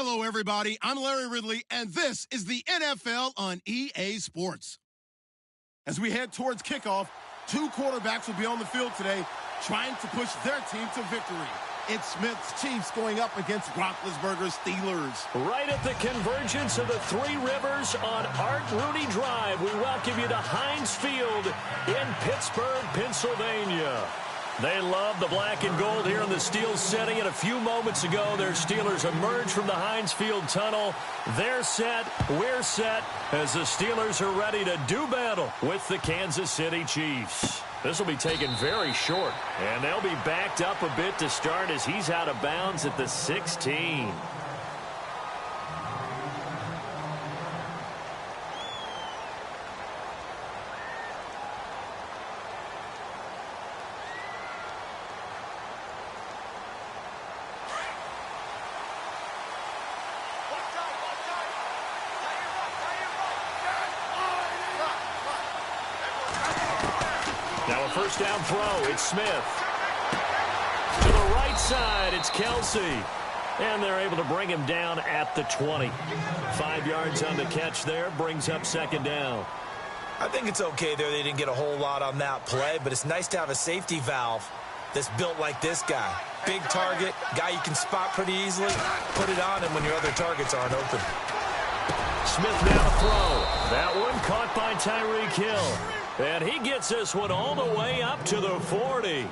Hello, everybody. I'm Larry Ridley, and this is the NFL on EA Sports. As we head towards kickoff, two quarterbacks will be on the field today trying to push their team to victory. It's Smith's Chiefs going up against Roethlisberger's Steelers. Right at the convergence of the Three Rivers on Art Rooney Drive, we welcome you to Heinz Field in Pittsburgh, Pennsylvania. They love the black and gold here in the Steel City, and a few moments ago, their Steelers emerged from the Heinz Field tunnel. They're set, we're set, as the Steelers are ready to do battle with the Kansas City Chiefs. This will be taken very short, and they'll be backed up a bit to start as he's out of bounds at the 16. Now a first down throw, it's Smith. To the right side, it's Kelsey. And they're able to bring him down at the 20. 5 yards on the catch there, brings up second down. I think it's okay there. They didn't get a whole lot on that play, but it's nice to have a safety valve that's built like this guy. Big target, guy you can spot pretty easily. Put it on him when your other targets aren't open. Smith now throw. That one caught by Tyreek Hill. And he gets this one all the way up to the 40.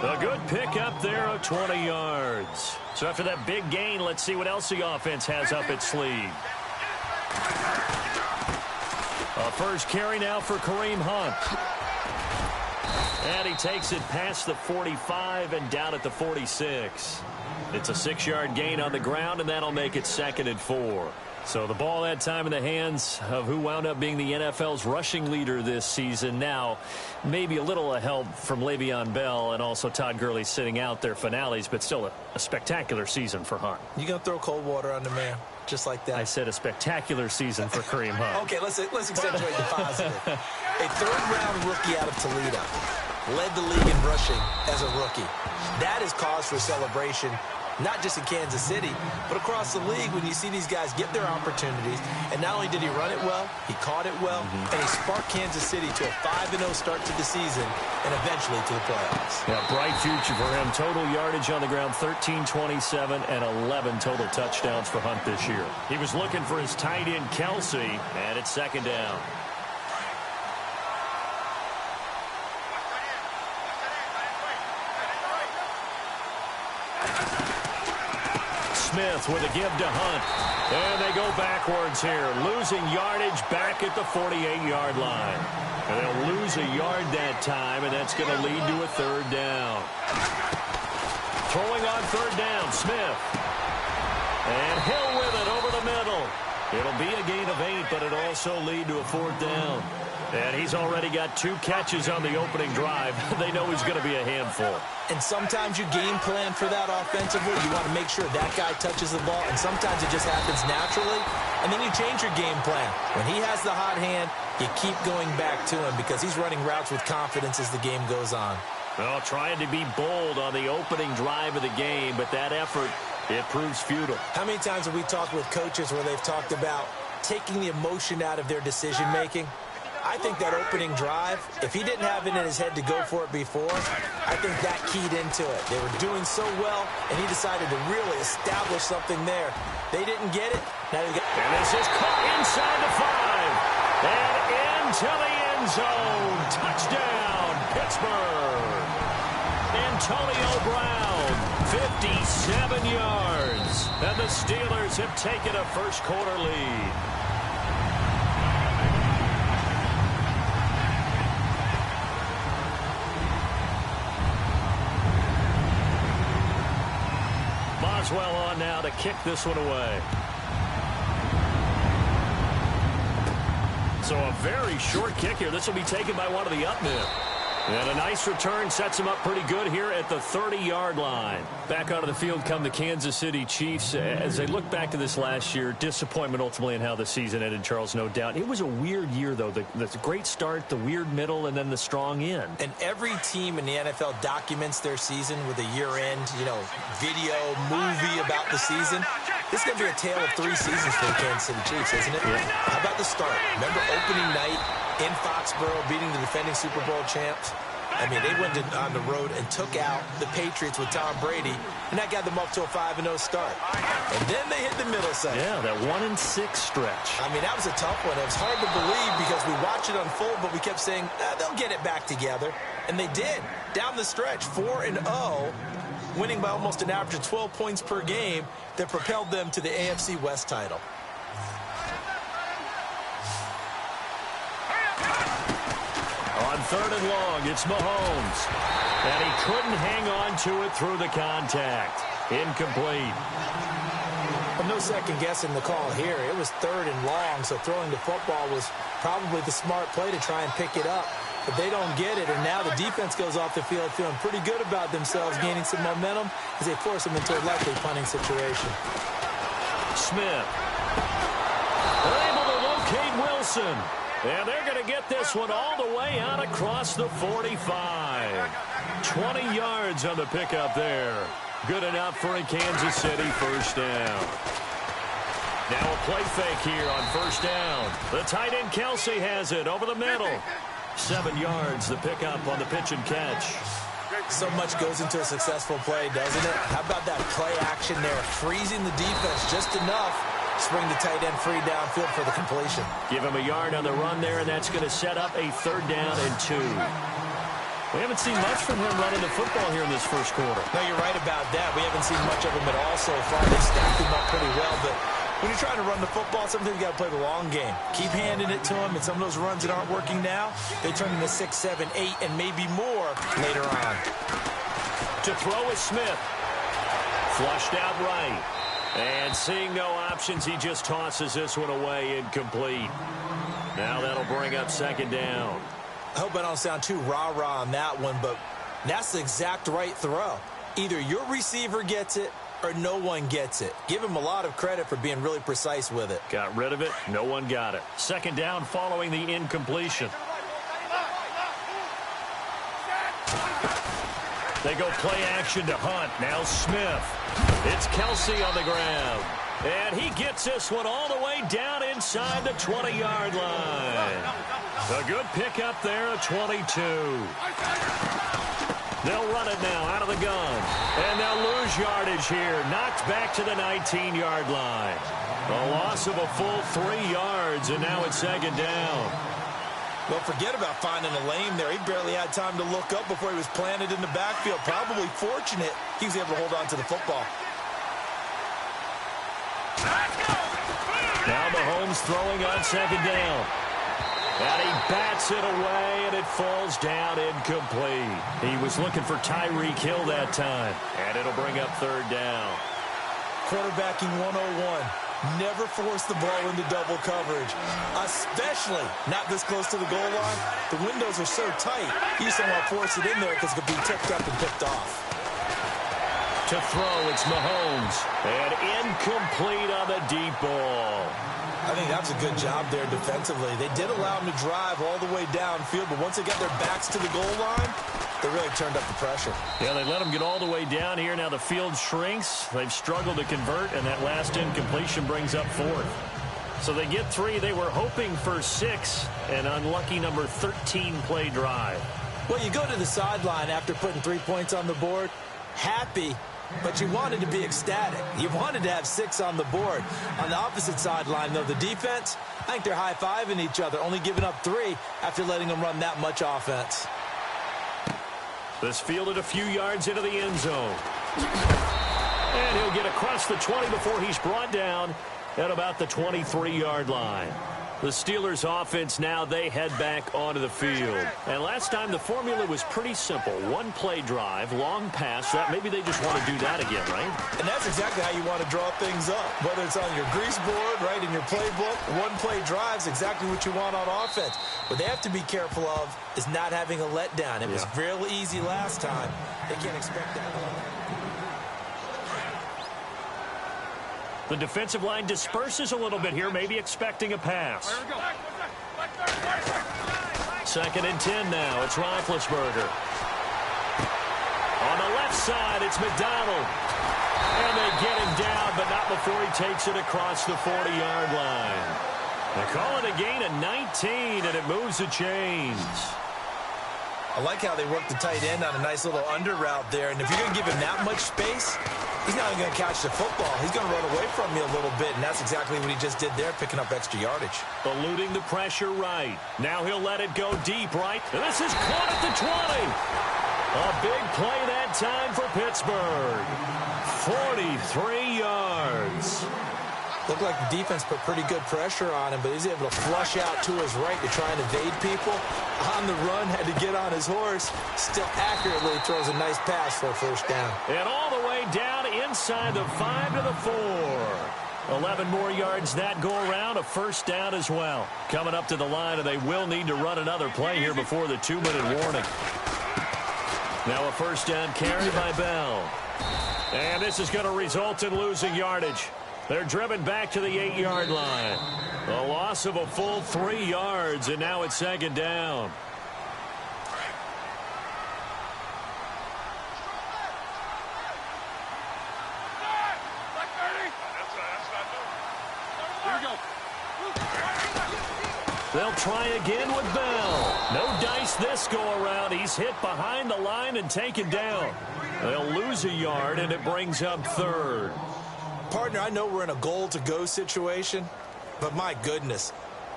A good pick up there of 20 yards. So after that big gain, let's see what else the offense has up its sleeve. A first carry now for Kareem Hunt. And he takes it past the 45 and down at the 46. It's a 6-yard gain on the ground, and that'll make it 2nd and 4. So the ball that time in the hands of who wound up being the NFL's rushing leader this season. Now, maybe a little help from Le'Veon Bell and also Todd Gurley sitting out their finales, but still a spectacular season for Hunt. You going to throw cold water on the man just like that? I said a spectacular season for Kareem Hunt. Okay, let's accentuate the positive. A third-round rookie out of Toledo led the league in rushing as a rookie. That is cause for celebration. Not just in Kansas City, but across the league when you see these guys get their opportunities. And not only did he run it well, he caught it well, and he sparked Kansas City to a 5-0 start to the season and eventually to the playoffs. Yeah, bright future for him. Total yardage on the ground, 1327, and 11 total touchdowns for Hunt this year. He was looking for his tight end, Kelsey, and it's second down. Smith with a give to Hunt. And they go backwards here, losing yardage back at the 48-yard line. And they'll lose a yard that time, and that's going to lead to a third down. Throwing on third down, Smith. And Hill with it over the middle. It'll be a gain of 8, but it'll also lead to a fourth down. And he's already got 2 catches on the opening drive. They know he's going to be a handful. And sometimes you game plan for that offensively. You want to make sure that guy touches the ball, and sometimes it just happens naturally. And then you change your game plan. When he has the hot hand, you keep going back to him because he's running routes with confidence as the game goes on. Well, trying to be bold on the opening drive of the game, but that effort, it proves futile. How many times have we talked with coaches where they've talked about taking the emotion out of their decision-making? I think that opening drive, if he didn't have it in his head to go for it before, I think that keyed into it. They were doing so well, and he decided to really establish something there. They didn't get it. Now they got. And this is caught inside the 5. And into the end zone. Touchdown, Pittsburgh. Antonio Brown, 57 yards. And the Steelers have taken a first-quarter lead. Boswell on now to kick this one away. So a very short kick here. This will be taken by one of the up men. And a nice return sets him up pretty good here at the 30-yard line. Back onto the field come the Kansas City Chiefs. As they look back to this last year, disappointment ultimately in how the season ended, Charles, no doubt. It was a weird year, though. The great start, the weird middle, and then the strong end. And every team in the NFL documents their season with a year-end, video, movie about the season. This is going to be a tale of 3 seasons for the Kansas City Chiefs, isn't it? Yeah. How about the start? Remember opening night in Foxborough, beating the defending Super Bowl champs? I mean, they went on the road and took out the Patriots with Tom Brady, and that got them up to a 5-0 start. And then they hit the middle section. Yeah, that 1-6 stretch. I mean, that was a tough one. It was hard to believe because we watched it unfold, but we kept saying, they'll get it back together. And they did. Down the stretch, 4-0, winning by almost an average of 12 points per game that propelled them to the AFC West title. On 3rd and long, it's Mahomes. And he couldn't hang on to it through the contact. Incomplete. Well, no second guessing the call here. It was 3rd and long, so throwing the football was probably the smart play to try and pick it up. But they don't get it, and now the defense goes off the field feeling pretty good about themselves, gaining some momentum as they force them into a likely punting situation. Smith. They're able to locate Wilson. And they're going to get this one all the way out across the 45. 20 yards on the pickup there. Good enough for a Kansas City first down. Now a play fake here on first down. The tight end Kelsey has it over the middle. 7 yards, the pickup on the pitch and catch. So much goes into a successful play, doesn't it? How about that play action there? Freezing the defense just enough. Spring the tight end free downfield for the completion. Give him a yard on the run there, and that's going to set up a 3rd down and 2. We haven't seen much from him running the football here in this first quarter. No, you're right about that. We haven't seen much of him at all so far. They stacked him up pretty well, but when you're trying to run the football, sometimes you got to play the long game. Keep handing it to him, and some of those runs that aren't working now, they turn into 6, 7, 8, and maybe more later on. To throw is Smith. Flushed out right. And seeing no options, he just tosses this one away, incomplete. Now that'll bring up 2nd down. I hope I don't sound too rah-rah on that one, but that's the exact right throw. Either your receiver gets it or no one gets it. Give him a lot of credit for being really precise with it. Got rid of it. No one got it. 2nd down following the incompletion. They go play action to Hunt. Now Smith. It's Kelsey on the ground. And he gets this one all the way down inside the 20-yard line. A good pickup there at 22. They'll run it now out of the gun. And they'll lose yardage here. Knocked back to the 19-yard line. A loss of a full 3 yards, and now it's 2nd down. Well, forget about finding a lane there. He barely had time to look up before he was planted in the backfield. Probably fortunate he was able to hold on to the football. Now Mahomes throwing on 2nd down. And he bats it away, and it falls down incomplete. He was looking for Tyreek Hill that time. And it'll bring up 3rd down. Quarterbacking 101. Never force the ball into double coverage, especially not this close to the goal line. The windows are so tight, you just don't want to force it in there because it could be tipped up and picked off. To throw, it's Mahomes. And incomplete on the deep ball. I think that's a good job there defensively. They did allow him to drive all the way downfield, but once they got their backs to the goal line, they really turned up the pressure. Yeah, they let him get all the way down here. Now the field shrinks. They've struggled to convert, and that last incompletion brings up 4th. So they get 3. They were hoping for 6, an unlucky number 13 play drive. Well, you go to the sideline after putting 3 points on the board, happy, but you wanted to be ecstatic. You wanted to have 6 on the board. On the opposite sideline, though, the defense, I think they're high-fiving each other, only giving up 3 after letting them run that much offense. This fielded a few yards into the end zone. And he'll get across the 20 before he's brought down at about the 23-yard line. The Steelers offense now, they head back onto the field. And last time the formula was pretty simple. 1 play drive, long pass. That maybe they just want to do that again, right? And that's exactly how you want to draw things up. Whether it's on your grease board, right, in your playbook, 1 play drive is exactly what you want on offense. What they have to be careful of is not having a letdown. It was real easy last time. They can't expect that. The defensive line disperses a little bit here, maybe expecting a pass. 2nd and 10 now. It's Roethlisberger. On the left left side. It's McDonald. And they get him down, but not before he takes it across the 40-yard line. They call it a gain of 19, and it moves the chains. I like how they work the tight end on a nice little under route there. And if you're going to give him that much space, he's not even going to catch the football. He's going to run away from me a little bit, and that's exactly what he just did there, picking up extra yardage. Eluding the pressure right. Now he'll let it go deep right. And this is caught at the 20. A big play that time for Pittsburgh. 43 yards. Looked like the defense put pretty good pressure on him, but he's able to flush out to his right to try and evade people. On the run, had to get on his horse. Still accurately throws a nice pass for a first down. And all the way down inside the 5 to the 4. 11 more yards that go around, a first down as well. Coming up to the line, and they will need to run another play here before the 2-minute warning. Now a first down carry by Bell. And this is going to result in losing yardage. They're driven back to the 8-yard line. A loss of a full 3 yards, and now it's second down. They'll try again with Bell. No dice this go-around. He's hit behind the line and taken down. They'll lose a yard, and it brings up third. Partner, I know we're in a goal-to-go situation, but my goodness,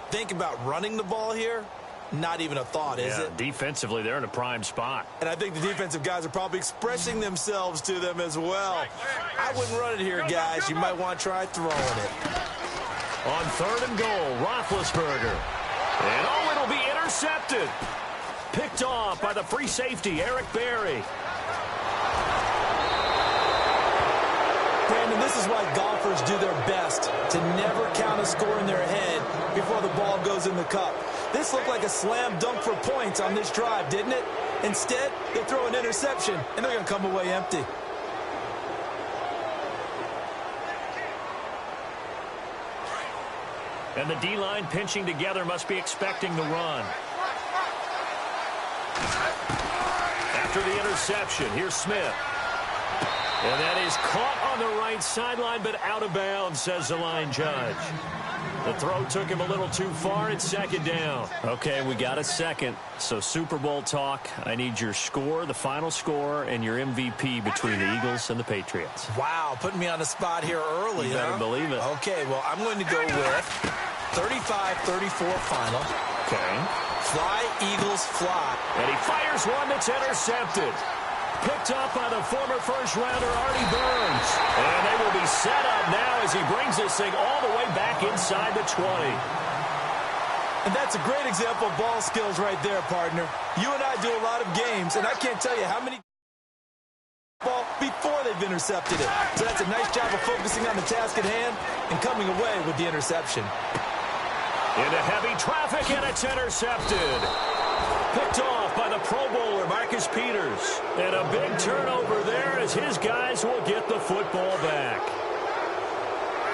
think about running the ball here. Not even a thought, is it? Defensively, they're in a prime spot. And I think the defensive guys are probably expressing themselves to them as well. I wouldn't run it here, guys. You might want to try throwing it. On 3rd and goal, Roethlisberger. And it'll be intercepted. Picked off by the free safety, Eric Berry. Brandon, this is why golfers do their best to never count a score in their head before the ball goes in the cup. This looked like a slam dunk for points on this drive, didn't it? Instead, they throw an interception, and they're going to come away empty. And the D-line pinching together must be expecting the run. After the interception, here's Smith. And that is caught on the right sideline, but out of bounds, says the line judge. The throw took him a little too far. It's second down. Okay, we got a second. So Super Bowl talk. I need your score, the final score, and your MVP between the Eagles and the Patriots. Wow, putting me on the spot here early, You better believe it. Okay, well, I'm going to go with 35-34 final. Okay. Fly, Eagles, fly. And he fires one that's intercepted. Picked up by the former first-rounder Artie Burns. And they will be set up now as he brings this thing all the way back inside the 20. And that's a great example of ball skills right there, partner. You and I do a lot of games, and I can't tell you how many ball before they've intercepted it. So that's a nice job of focusing on the task at hand and coming away with the interception. Into heavy traffic, and it's intercepted. Picked off by the Pro Bowler, Marcus Peters. And a big turnover there as his guys will get the football back.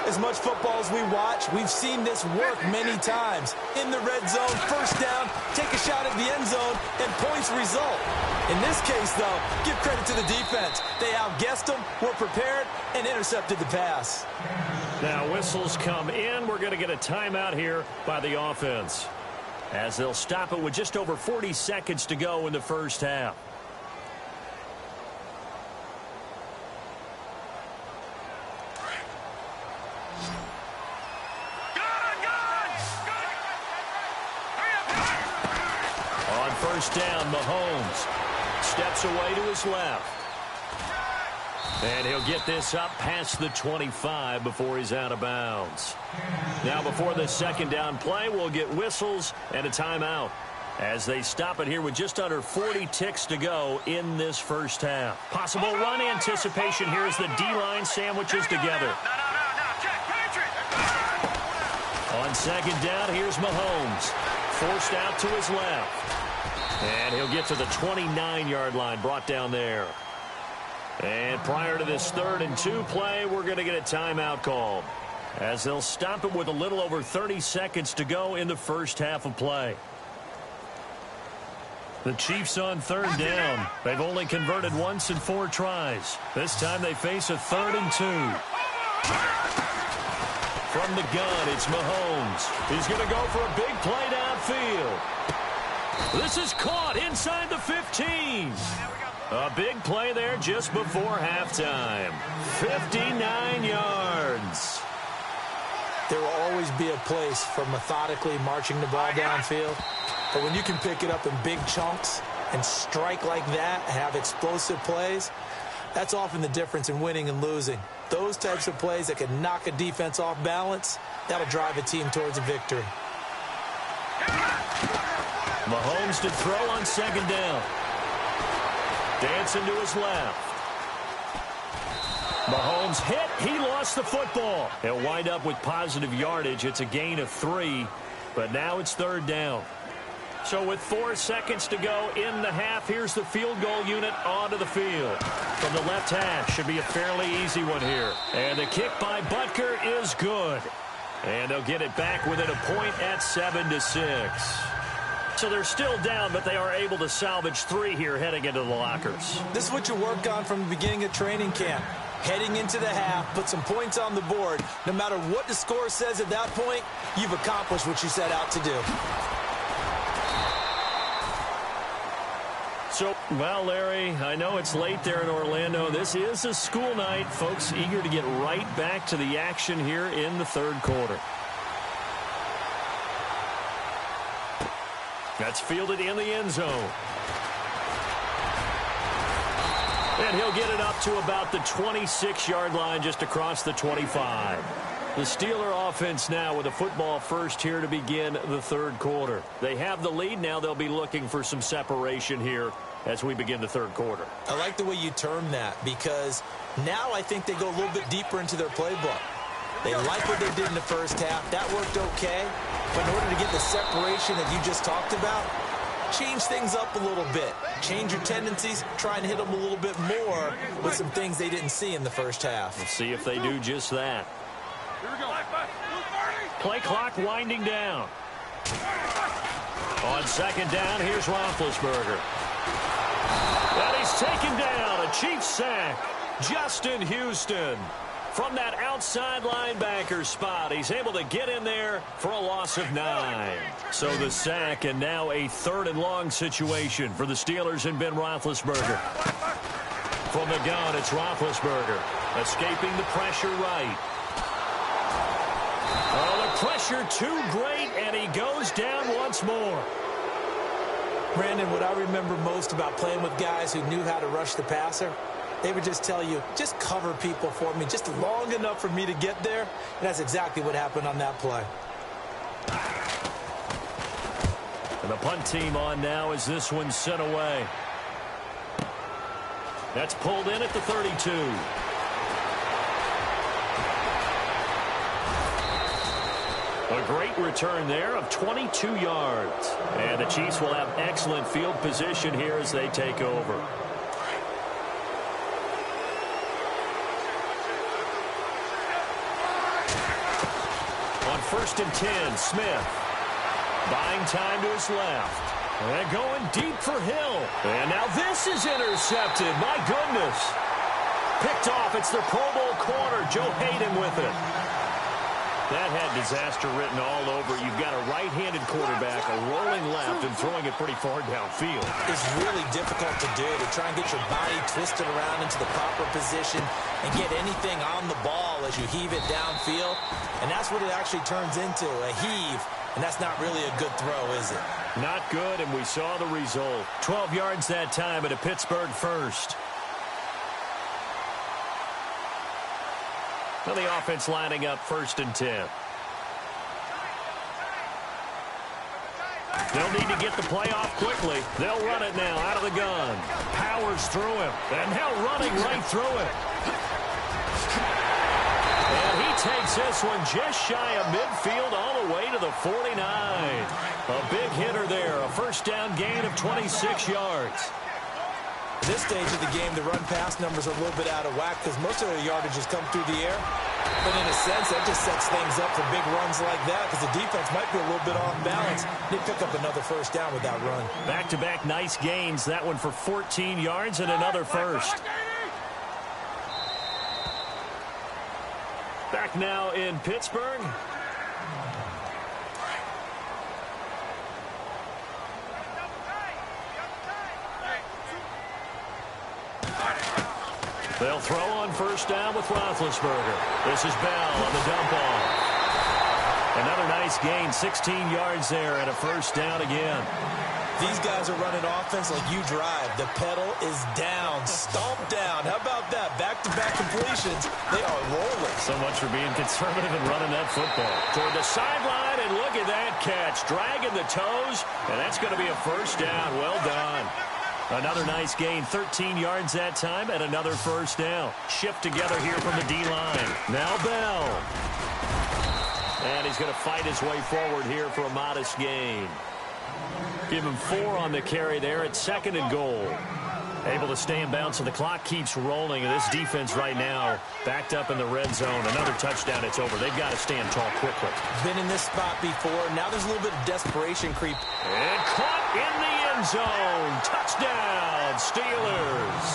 As much football as we watch, we've seen this work many times. In the red zone, first down, take a shot at the end zone, and points result. In this case, though, give credit to the defense. They outguessed them, were prepared, and intercepted the pass. Now whistles come in. We're going to get a timeout here by the offense, as they'll stop it with just over 40 seconds to go in the first half. On first down, Mahomes steps away to his left. And he'll get this up past the 25 before he's out of bounds. Now before the second down play, we'll get whistles and a timeout as they stop it here with just under 40 ticks to go in this first half. Possible run anticipation here as the D-line sandwiches together. On second down, here's Mahomes. Forced out to his left. And he'll get to the 29-yard line, brought down there. And prior to this 3rd and 2 play, we're going to get a timeout called, as they'll stop it with a little over 30 seconds to go in the first half of play. The Chiefs on third down. They've only converted once in 4 tries. This time they face a 3rd and 2. From the gun, it's Mahomes. He's going to go for a big play downfield. This is caught inside the 15. A big play there just before halftime. 59 yards. There will always be a place for methodically marching the ball downfield. But when you can pick it up in big chunks and strike like that, have explosive plays, that's often the difference in winning and losing. Those types of plays that can knock a defense off balance, that'll drive a team towards a victory. Mahomes to throw on 2nd down. Dancing to his left. Mahomes hit. He lost the football. He'll wind up with positive yardage. It's a gain of 3, but now it's 3rd down. So with 4 seconds to go in the half, here's the field goal unit onto the field. From the left hash, should be a fairly easy one here. And the kick by Butker is good. And they'll get it back within a point at 7-6. So they're still down, but they are able to salvage 3 here heading into the lockers. This is what you work on from the beginning of training camp. Heading into the half, put some points on the board. No matter what the score says at that point, you've accomplished what you set out to do. So, well, Larry, I know it's late there in Orlando. This is a school night. Folks eager to get right back to the action here in the 3rd quarter. That's fielded in the end zone. And he'll get it up to about the 26-yard line, just across the 25. The Steeler offense now with a football first here to begin the 3rd quarter. They have the lead. Now they'll be looking for some separation here as we begin the 3rd quarter. I like the way you term that, because now I think they go a little bit deeper into their playbook. They like what they did in the first half. That worked okay. But in order to get the separation that you just talked about, change things up a little bit. Change your tendencies. Try and hit them a little bit more with some things they didn't see in the first half. We'll see if they do just that. Here we go. Play clock winding down. On 2nd down, here's Roethlisberger. And he's taken down. A Chiefs sack. Justin Houston. From that outside linebacker spot, he's able to get in there for a loss of 9. So the sack, and now a 3rd and long situation for the Steelers and Ben Roethlisberger. From the gun, it's Roethlisberger. Escaping the pressure right. Oh, the pressure too great, and he goes down once more. Brandon, what I remember most about playing with guys who knew how to rush the passer, they would just tell you, just cover people for me, just long enough for me to get there. And that's exactly what happened on that play. And the punt team on now as this one's sent away. That's pulled in at the 32. A great return there of 22 yards. And the Chiefs will have excellent field position here as they take over. On 1st and 10, Smith. Buying time to his left. And going deep for Hill. And now this is intercepted. My goodness. Picked off. It's the Pro Bowl corner. Joe Hayden with it. That had disaster written all over. You've got a right-handed quarterback, a rolling left, and throwing it pretty far downfield. It's really difficult to do, to try and get your body twisted around into the proper position and get anything on the ball as you heave it downfield. And that's what it actually turns into, a heave. And that's not really a good throw, is it? Not good, and we saw the result. 12 yards that time at a Pittsburgh first. Well, the offense lining up 1st and 10. They'll need to get the play off quickly. They'll run it now out of the gun. Powers through him. And now running right through it. And he takes this one just shy of midfield all the way to the 49. A big hitter there. A 1st down gain of 26 yards. At this stage of the game, the run-pass numbers are a little bit out of whack because most of their yardages come through the air. But in a sense, that just sets things up for big runs like that because the defense might be a little bit off balance. They pick up another first down with that run. Back-to-back nice gains. That one for 14 yards and another first. Back now in Pittsburgh. They'll throw on first down with Roethlisberger. This is Bell on the dump off. Another nice gain, 16 yards there and a first down again. These guys are running offense like you drive. The pedal is down, stomp down. How about that? Back-to-back completions. They are rolling. So much for being conservative and running that football. Toward the sideline, and look at that catch. Dragging the toes, and that's going to be a first down. Well done. Another nice gain, 13 yards that time, and another first down. Shift together here from the D-line. Now Bell. And he's going to fight his way forward here for a modest gain. Give him 4 on the carry there at 2nd and goal. Able to stay in bounds, so the clock keeps rolling. And this defense right now backed up in the red zone. Another touchdown, it's over. They've got to stand tall quickly. Been in this spot before. Now there's a little bit of desperation creep. And caught in the end zone. Touchdown, Steelers.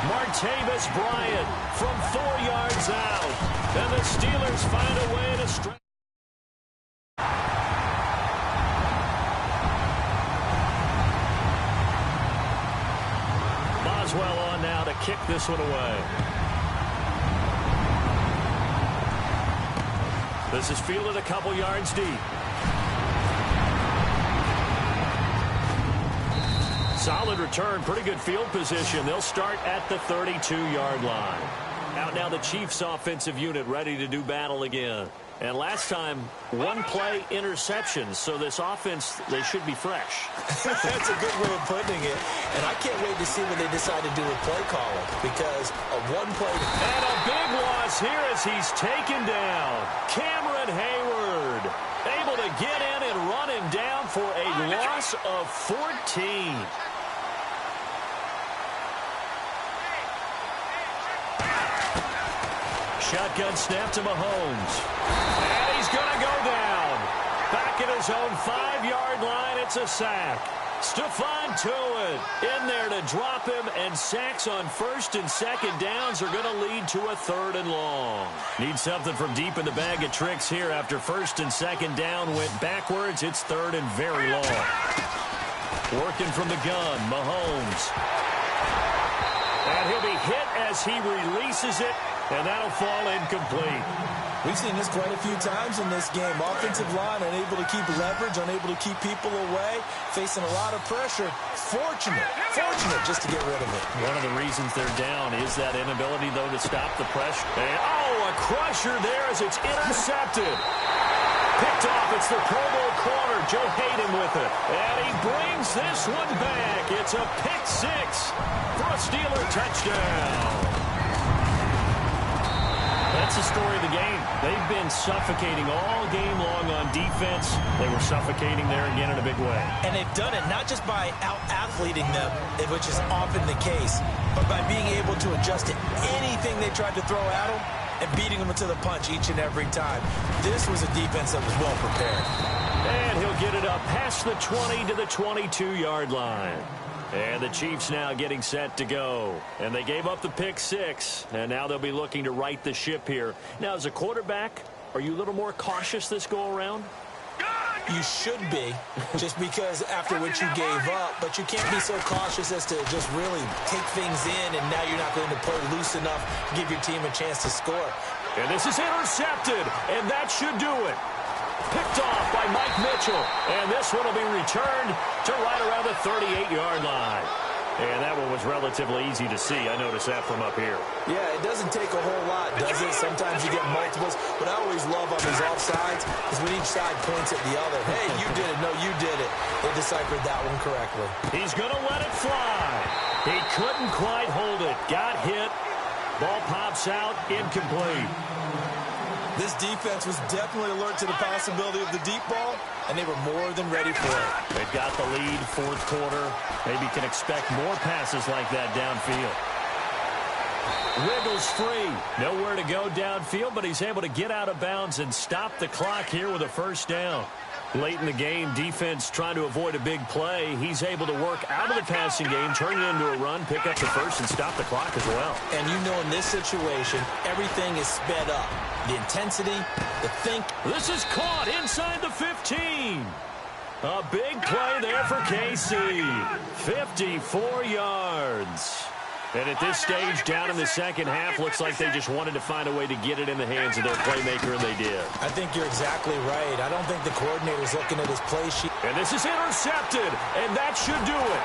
Martavis Bryant from 4 yards out. And the Steelers find a way to stretch. Boswell on now to kick this one away. This is fielded a couple yards deep. Solid return, pretty good field position. They'll start at the 32-yard line. Out now the Chiefs offensive unit ready to do battle again. And last time, 1-play interceptions. So this offense, they should be fresh. That's a good way of putting it. And I can't wait to see what they decide to do with play calling. Because a 1-play... And a big loss here as he's taken down. Cameron Hayward able to get in and run him down for a loss of 14. Shotgun snap to Mahomes. And he's going to go down. Back at his own 5-yard line, it's a sack. Stephon Tuitt in there to drop him, and sacks on 1st and 2nd downs are going to lead to a 3rd and long. Need something from deep in the bag of tricks here after 1st and 2nd down went backwards. It's 3rd and very long. Working from the gun, Mahomes. And he'll be hit as he releases it. And that'll fall incomplete. We've seen this quite a few times in this game. Offensive line unable to keep leverage, unable to keep people away, facing a lot of pressure. Fortunate just to get rid of it. One of the reasons they're down is that inability, though, to stop the pressure. And, a crusher there as it's intercepted. Picked off. It's the Pro Bowl corner, Joe Hayden with it. And he brings this one back. It's a pick 6 for a Steeler touchdown. That's the story of the game. They've been suffocating all game long on defense. They were suffocating there again in a big way. And they've done it not just by out-athleting them, which is often the case, but by being able to adjust to anything they tried to throw at them and beating them to the punch each and every time. This was a defense that was well prepared. And he'll get it up past the 20 to the 22-yard line. And the Chiefs now getting set to go. And they gave up the pick 6. And now they'll be looking to right the ship here. Now, as a quarterback, are you a little more cautious this go-around? You should be, just because after what you gave up. But you can't be so cautious as to just really take things in, and now you're not going to play loose enough to give your team a chance to score. And this is intercepted, and that should do it. Picked off by Mike Mitchell. And this one will be returned to right around the 38-yard line. And that one was relatively easy to see. I noticed that from up here. Yeah, it doesn't take a whole lot, does it? Sometimes you get multiples. What I always love on these offsides is when each side points at the other. Hey, you did it. No, you did it. They deciphered that one correctly. He's going to let it fly. He couldn't quite hold it. Got hit. Ball pops out. Incomplete. This defense was definitely alert to the possibility of the deep ball, and they were more than ready for it. They've got the lead, 4th quarter. Maybe can expect more passes like that downfield. Wiggles free. Nowhere to go downfield, but he's able to get out of bounds and stop the clock here with a first down. Late in the game, defense trying to avoid a big play. He's able to work out of the passing game, turn it into a run, pick up the first, and stop the clock as well. And you know in this situation, everything is sped up. The intensity, the think. This is caught inside the 15. A big play there for KC. 54 yards. And at this stage, down in the second half, looks like they just wanted to find a way to get it in the hands of their playmaker, and they did. I think you're exactly right. I don't think the coordinator's looking at his play sheet. And this is intercepted, and that should do it.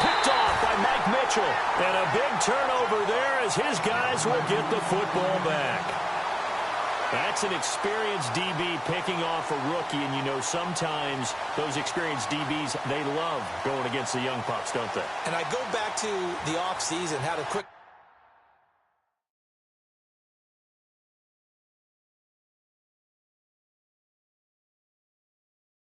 Picked off by Mike Mitchell. And a big turnover there as his guys will get the football back. That's an experienced DB picking off a rookie, and you know sometimes those experienced DBs, they love going against the young pups, don't they? And I go back to the offseason, had a quick